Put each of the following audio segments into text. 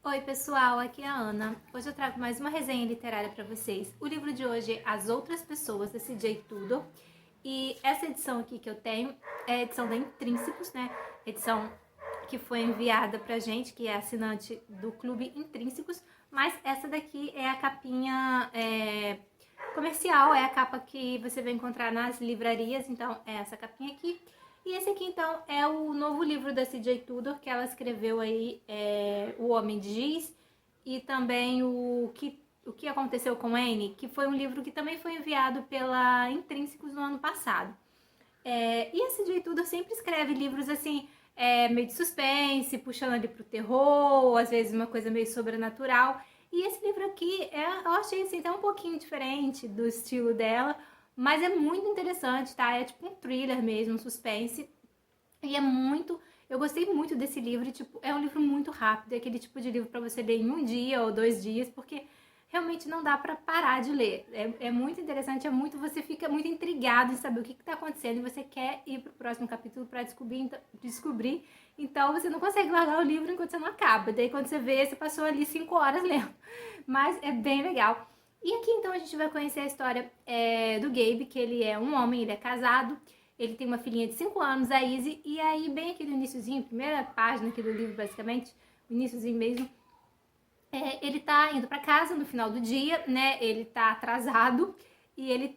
Oi pessoal, aqui é a Ana. Hoje eu trago mais uma resenha literária para vocês. O livro de hoje é As Outras Pessoas, da C.J. Tudor. E essa edição aqui que eu tenho é a edição da Intrínsecos, né? Edição que foi enviada pra gente, que é assinante do Clube Intrínsecos. Mas essa daqui é a capinha comercial, é a capa que você vai encontrar nas livrarias. Então é essa capinha aqui. E esse aqui, então, é o novo livro da C.J. Tudor, que ela escreveu aí, O Homem de Giz, e também o que Aconteceu com Anne, que foi um livro que também foi enviado pela Intrínsecos no ano passado. E a C.J. Tudor sempre escreve livros, assim, meio de suspense, puxando ali pro terror, ou às vezes uma coisa meio sobrenatural. E esse livro aqui, eu achei, assim, até um pouquinho diferente do estilo dela, mas é muito interessante, tá? É tipo um thriller mesmo, um suspense. E é muito... Eu gostei muito desse livro, tipo, é um livro muito rápido, é aquele tipo de livro para você ler em um dia ou 2 dias, porque realmente não dá para parar de ler. É muito interessante, você fica muito intrigado em saber o que está acontecendo e você quer ir pro próximo capítulo para descobrir. Então você não consegue largar o livro enquanto você não acaba. Daí quando você vê, você passou ali 5 horas lendo. Mas é bem legal. E aqui então a gente vai conhecer a história do Gabe, que ele é um homem, ele é casado, ele tem uma filhinha de 5 anos, a Izzy, e aí bem aqui no iniciozinho, primeira página aqui do livro basicamente, o iniciozinho mesmo, ele tá indo pra casa no final do dia, né, ele tá atrasado e ele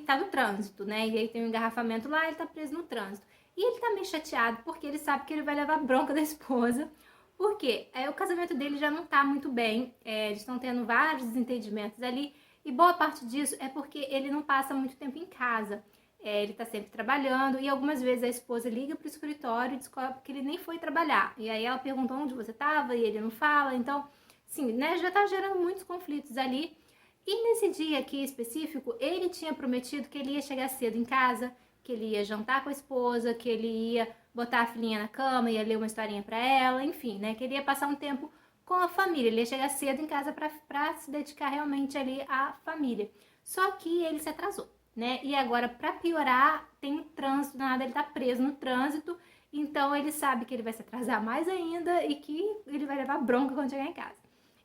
tá no trânsito, né, e aí tem um engarrafamento lá, ele tá preso no trânsito. E ele tá meio chateado porque ele sabe que ele vai levar bronca da esposa. Por quê? O casamento dele já não tá muito bem, eles estão tendo vários desentendimentos ali, e boa parte disso é porque ele não passa muito tempo em casa. Ele tá sempre trabalhando, e algumas vezes a esposa liga pro escritório e descobre que ele nem foi trabalhar. E aí ela pergunta onde você tava e ele não fala, então, sim, né, já tá gerando muitos conflitos ali. E nesse dia aqui específico, ele tinha prometido que ele ia chegar cedo em casa, que ele ia jantar com a esposa, que ele ia botar a filhinha na cama, ia ler uma historinha pra ela, enfim, né, que ele ia passar um tempo com a família, ele ia chegar cedo em casa pra se dedicar realmente ali à família. Só que ele se atrasou, né, e agora pra piorar, tem um trânsito, nada, ele tá preso no trânsito, então ele sabe que ele vai se atrasar mais ainda e que ele vai levar bronca quando chegar em casa.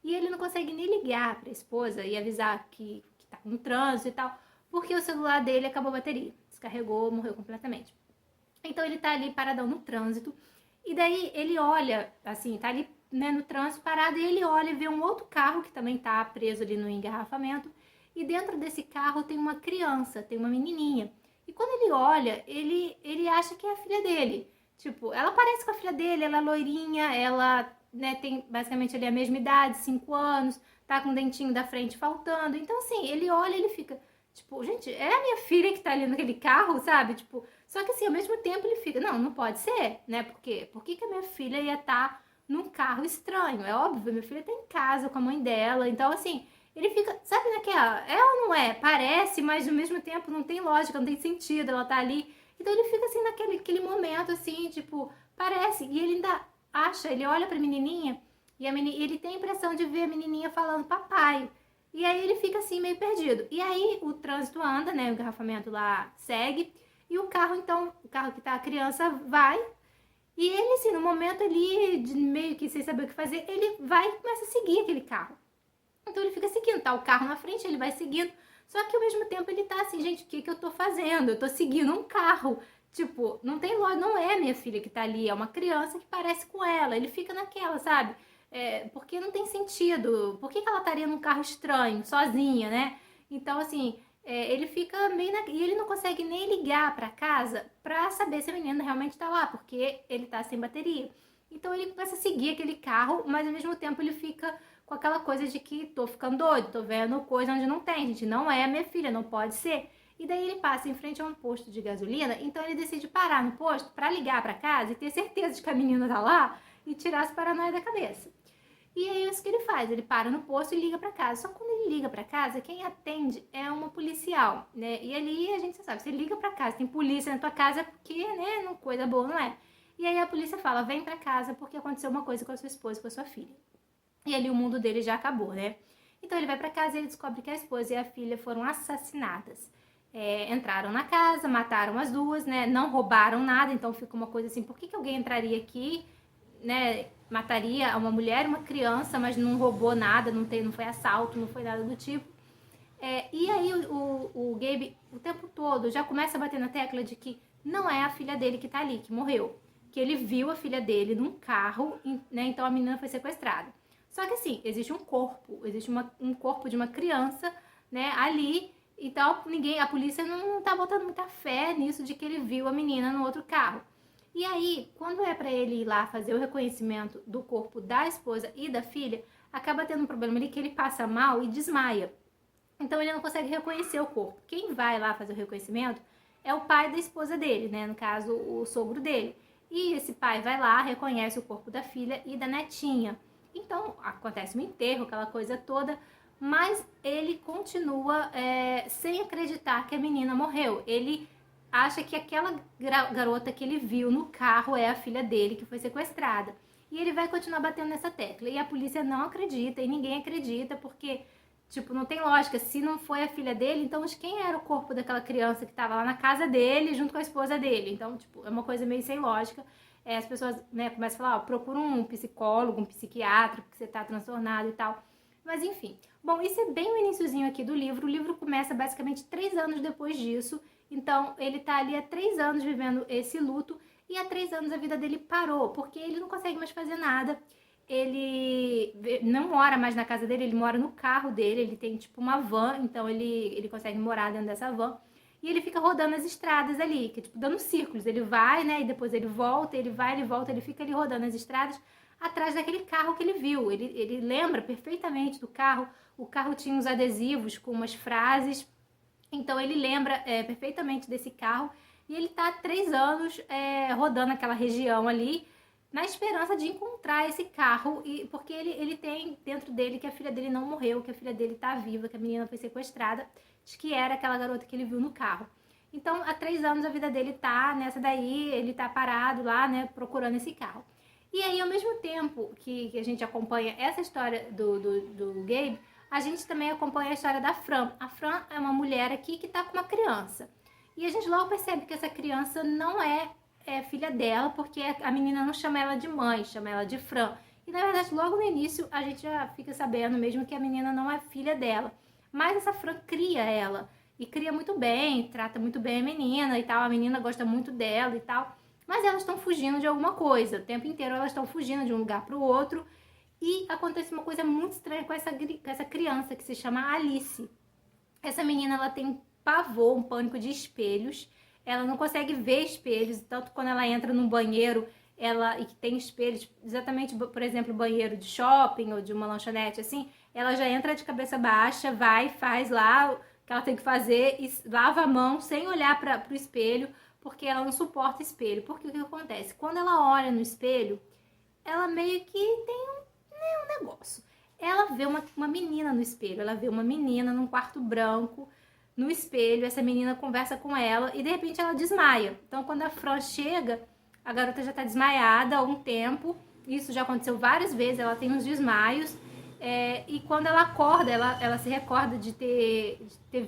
E ele não consegue nem ligar pra esposa e avisar que tá com trânsito e tal, porque o celular dele acabou a bateria, descarregou, morreu completamente. Então ele tá ali paradão no trânsito, e daí ele olha, assim, tá ali, né, no trânsito parado, e ele olha e vê um outro carro que também tá preso ali no engarrafamento, e dentro desse carro tem uma criança, tem uma menininha. E quando ele olha, ele acha que é a filha dele. Tipo, ela parece com a filha dele, ela é loirinha, ela, né, tem basicamente ali a mesma idade, 5 anos, tá com o dentinho da frente faltando. Então, assim, ele olha e ele fica, tipo, gente, é a minha filha que tá ali naquele carro, sabe? Tipo, só que assim, ao mesmo tempo ele fica, não pode ser, né? Por que a minha filha ia estar num carro estranho? É óbvio, minha filha tá em casa com a mãe dela, então assim, ele fica, sabe naquela, ou não é? Parece, mas ao mesmo tempo não tem lógica, não tem sentido, ela tá ali. Então ele fica assim naquele momento, assim, tipo, parece, e ele ainda acha, ele olha pra menininha, e ele tem a impressão de ver a menininha falando papai. E aí ele fica assim meio perdido. E aí o trânsito anda, né? O engarrafamento lá segue. E o carro, então, o carro que tá a criança vai. E ele, assim, no momento ali, de meio que sem saber o que fazer, ele vai e começa a seguir aquele carro. Então ele fica seguindo, tá o carro na frente, ele vai seguindo. Só que ao mesmo tempo ele tá assim, gente, o que eu tô fazendo? Eu tô seguindo um carro. Tipo, não tem lógica, não é minha filha que tá ali, é uma criança que parece com ela. Ele fica naquela, sabe? Porque não tem sentido. Por que ela estaria num carro estranho, sozinha, né? Então, assim, ele fica meio e ele não consegue nem ligar pra casa pra saber se a menina realmente tá lá, porque ele tá sem bateria. Então ele começa a seguir aquele carro, mas ao mesmo tempo ele fica com aquela coisa de que tô ficando doido, tô vendo coisa onde não tem, gente, não é a minha filha, não pode ser. E daí ele passa em frente a um posto de gasolina, então ele decide parar no posto pra ligar pra casa e ter certeza de que a menina tá lá e tirar as paranoias da cabeça. E é isso que ele faz, ele para no posto e liga pra casa. Só que quando ele liga pra casa, quem atende é uma policial, né? E ali a gente sabe, você liga pra casa, tem polícia na tua casa porque, né, não, coisa boa não é. E aí a polícia fala, vem pra casa porque aconteceu uma coisa com a sua esposa e com a sua filha. E ali o mundo dele já acabou, né? Então ele vai pra casa e ele descobre que a esposa e a filha foram assassinadas. Entraram na casa, mataram as duas, né? Não roubaram nada, então fica uma coisa assim, por que alguém entraria aqui, né, mataria uma mulher e uma criança, mas não roubou nada, não foi assalto, não foi nada do tipo. E aí o Gabe, o tempo todo, já começa a bater na tecla de que não é a filha dele que tá ali, que morreu. Que ele viu a filha dele num carro, né, então a menina foi sequestrada. Só que assim, existe um corpo de uma criança, né, ali, então a polícia não tá botando muita fé nisso de que ele viu a menina no outro carro. E aí, quando é pra ele ir lá fazer o reconhecimento do corpo da esposa e da filha, acaba tendo um problema ali que ele passa mal e desmaia. Então ele não consegue reconhecer o corpo. Quem vai lá fazer o reconhecimento é o pai da esposa dele, né? No caso, o sogro dele. E esse pai vai lá, reconhece o corpo da filha e da netinha. Então acontece um enterro, aquela coisa toda, mas ele continua sem acreditar que a menina morreu. Ele acha que aquela garota que ele viu no carro é a filha dele que foi sequestrada. E ele vai continuar batendo nessa tecla. E a polícia não acredita e ninguém acredita porque, tipo, não tem lógica. Se não foi a filha dele, então quem era o corpo daquela criança que estava lá na casa dele junto com a esposa dele? Então, tipo, é uma coisa meio sem lógica. As pessoas, né, começam a falar, ó, procura um psicólogo, um psiquiatra, porque você tá transtornado e tal. Mas enfim. Bom, isso é bem o iniciozinho aqui do livro. O livro começa basicamente 3 anos depois disso. Então, ele tá ali há 3 anos vivendo esse luto. E há 3 anos a vida dele parou, porque ele não consegue mais fazer nada. Ele não mora mais na casa dele, ele mora no carro dele, ele tem tipo uma van, então ele consegue morar dentro dessa van. E ele fica rodando as estradas ali, que é tipo dando círculos. Ele vai, né, e depois ele volta, ele vai, ele volta, ele fica ali rodando as estradas atrás daquele carro que ele viu. Ele lembra perfeitamente do carro, o carro tinha uns adesivos com umas frases, então ele lembra perfeitamente desse carro. E ele tá há 3 anos rodando aquela região ali, na esperança de encontrar esse carro, porque ele tem dentro dele que a filha dele não morreu, que a filha dele tá viva, que a menina foi sequestrada, que era aquela garota que ele viu no carro. Então, há 3 anos a vida dele tá nessa daí, ele tá parado lá, né, procurando esse carro. E aí, ao mesmo tempo que a gente acompanha essa história do Gabe, a gente também acompanha a história da Fran. A Fran é uma mulher aqui que tá com uma criança. E a gente logo percebe que essa criança não é filha dela, porque a menina não chama ela de mãe, chama ela de Fran. E na verdade, logo no início, a gente já fica sabendo mesmo que a menina não é filha dela. Mas essa Fran cria ela. E cria muito bem, trata muito bem a menina e tal. A menina gosta muito dela e tal. Mas elas estão fugindo de alguma coisa. O tempo inteiro elas estão fugindo de um lugar para o outro. E acontece uma coisa muito estranha com essa criança que se chama Alice. Essa menina, ela tem pavor, um pânico de espelhos. Ela não consegue ver espelhos, tanto quando ela entra num banheiro e que tem espelhos, exatamente, por exemplo, banheiro de shopping ou de uma lanchonete, assim, ela já entra de cabeça baixa, vai, faz lá o que ela tem que fazer e lava a mão sem olhar para o espelho, porque ela não suporta espelho. Porque o que acontece? Quando ela olha no espelho, ela meio que tem um negócio. Ela vê uma menina no espelho, ela vê uma menina num quarto branco, no espelho, essa menina conversa com ela e de repente ela desmaia. Então quando a Fran chega, a garota já tá desmaiada há um tempo, isso já aconteceu várias vezes, ela tem uns desmaios, e quando ela acorda, ela se recorda de ter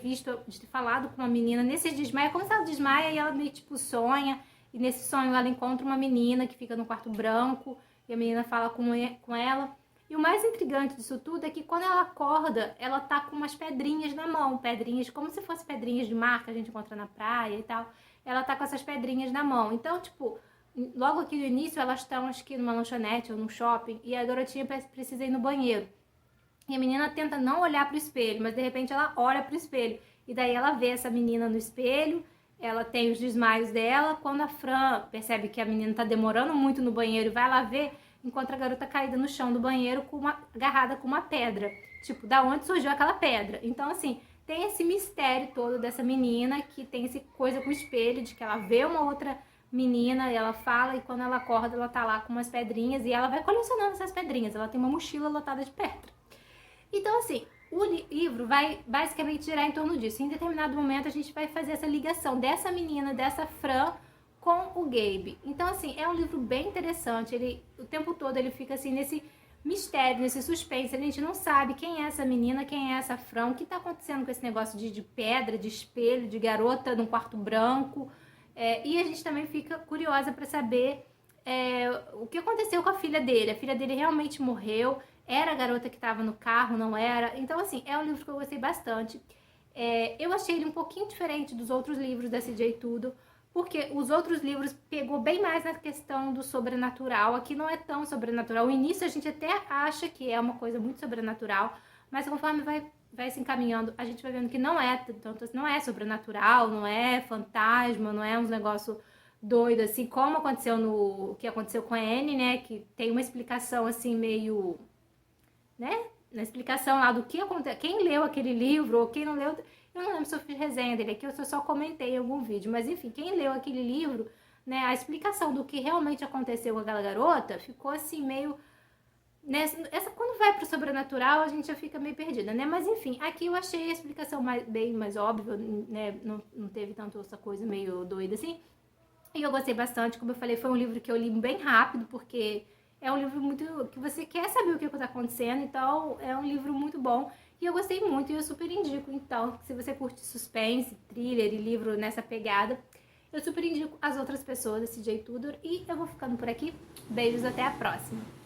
visto, de ter falado com uma menina nesse desmaio, é como se ela desmaia e ela meio tipo sonha, e nesse sonho ela encontra uma menina que fica no quarto branco, e a menina fala com ela. E o mais intrigante disso tudo é que quando ela acorda, ela tá com umas pedrinhas na mão, pedrinhas como se fossem pedrinhas de mar que a gente encontra na praia e tal. Ela tá com essas pedrinhas na mão. Então, tipo, logo aqui no início elas estão, acho que numa lanchonete ou num shopping, e a garotinha precisa ir no banheiro. E a menina tenta não olhar pro espelho, mas de repente ela olha pro espelho. E daí ela vê essa menina no espelho, ela tem os desmaios dela. Quando a Fran percebe que a menina tá demorando muito no banheiro e vai lá ver, encontra a garota caída no chão do banheiro, agarrada com uma pedra. Tipo, da onde surgiu aquela pedra? Então, assim, tem esse mistério todo dessa menina, que tem essa coisa com o espelho, de que ela vê uma outra menina, e ela fala, e quando ela acorda, ela tá lá com umas pedrinhas, e ela vai colecionando essas pedrinhas. Ela tem uma mochila lotada de pedra. Então, assim, o livro vai basicamente girar em torno disso. Em determinado momento, a gente vai fazer essa ligação dessa menina, dessa Fran, com o Gabe. Então, assim, é um livro bem interessante. O tempo todo ele fica assim nesse mistério, nesse suspense. A gente não sabe quem é essa menina, quem é essa Fran, o que tá acontecendo com esse negócio de pedra, de espelho, de garota num quarto branco. E a gente também fica curiosa para saber o que aconteceu com a filha dele. A filha dele realmente morreu, era a garota que estava no carro, não era? Então, assim, é um livro que eu gostei bastante. Eu achei ele um pouquinho diferente dos outros livros da C.J. Tudor, porque os outros livros pegou bem mais na questão do sobrenatural. Aqui não é tão sobrenatural. O início a gente até acha que é uma coisa muito sobrenatural, mas conforme vai se encaminhando, a gente vai vendo que não é, tanto não é sobrenatural, não é fantasma, não é uns negócio doido, assim, como aconteceu o que aconteceu com a Anne, né, que tem uma explicação, assim, meio, né, na explicação lá do que aconteceu, quem leu aquele livro, ou quem não leu, eu não lembro se eu fiz resenha dele aqui, eu só comentei em algum vídeo, mas enfim, quem leu aquele livro, né, a explicação do que realmente aconteceu com aquela garota ficou, assim, meio... quando vai pro sobrenatural, a gente já fica meio perdida, né? Mas enfim, aqui eu achei a explicação bem mais óbvia, né? Não teve tanto essa coisa meio doida assim. E eu gostei bastante, como eu falei, foi um livro que eu li bem rápido, porque é um livro muito que você quer saber o que está acontecendo, então é um livro muito bom. E eu gostei muito e eu super indico, então, se você curte suspense, thriller e livro nessa pegada, eu super indico As Outras Pessoas, desse J. Tudor. E eu vou ficando por aqui. Beijos, até a próxima!